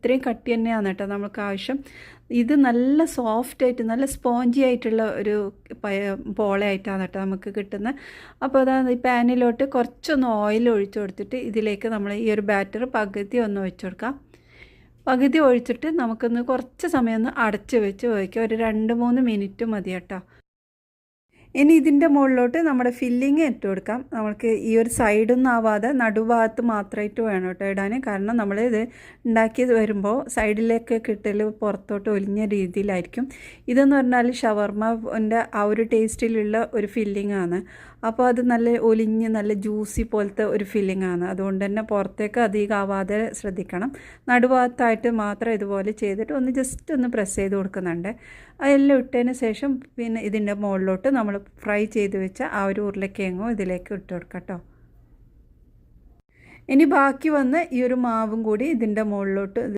ഇത്രയും കട്ടി തന്നെയാണ് കേട്ടോ നമുക്ക് ആവശ്യം. ഇത് നല്ല സോഫ്റ്റായിട്ട് നല്ല സ്പോഞ്ചി ആയിട്ടുള്ള ഒരു പോളയായിട്ടാണ് കേട്ടോ നമുക്ക് കിട്ടുന്നത്. അപ്പോൾ അതാ ഈ പാനിലോട്ട് കുറച്ചൊന്ന് ഓയിൽ ഒഴിച്ചു കൊടുത്തിട്ട് ഇതിലേക്ക് നമ്മൾ ഈ ഒരു ബാറ്റർ പകുതി ഒന്ന് ഒഴിച്ചു കൊടുക്കാം. പകുതി ഒഴിച്ചിട്ട് നമുക്കൊന്ന് കുറച്ച് സമയം ഒന്ന് അടച്ച് വെച്ച് വേവിക്കാം. ഒരു 2-3 മിനിറ്റ് മതി കേട്ടോ. ഇനി ഇതിൻ്റെ മുകളിലോട്ട് നമ്മുടെ ഫില്ലിങ് ഇട്ട് കൊടുക്കാം. നമുക്ക് ഈ ഒരു സൈഡൊന്നും ആവാതെ നടുഭാഗത്ത് മാത്രമായിട്ട് വേണം കേട്ടോ ഇടാൻ. കാരണം നമ്മൾ ഇത് ഉണ്ടാക്കി വരുമ്പോൾ സൈഡിലേക്ക് കിട്ടൽ പുറത്തോട്ട് ഒലിഞ്ഞ രീതിയിലായിരിക്കും. ഇതെന്ന് പറഞ്ഞാൽ ഷവർമ്മൻ്റെ ആ ഒരു ടേസ്റ്റിലുള്ള ഒരു ഫില്ലിംഗ് ആണ്. അപ്പോൾ അത് നല്ല ഒലിഞ്ഞ് നല്ല ജ്യൂസി പോലത്തെ ഒരു ഫില്ലിംഗ് ആണ്. അതുകൊണ്ട് തന്നെ പുറത്തേക്ക് അധികം ആവാതെ ശ്രദ്ധിക്കണം. നടുഭാഗത്തായിട്ട് മാത്രം ഇതുപോലെ ചെയ്തിട്ട് ഒന്ന് ജസ്റ്റ് ഒന്ന് പ്രസ് ചെയ്ത് കൊടുക്കുന്നുണ്ട്. അതെല്ലാം ഇട്ടതിന് ശേഷം പിന്നെ ഇതിൻ്റെ മുകളിലോട്ട് നമ്മൾ ഫ്രൈ ചെയ്ത് വെച്ച ആ ഒരു ഉരുളക്കിഴങ്ങും ഇതിലേക്ക് ഇട്ട് കൊടുക്കാം കേട്ടോ. ഇനി ബാക്കി വന്ന് ഈ ഒരു മാവും കൂടി ഇതിൻ്റെ മുകളിലോട്ട്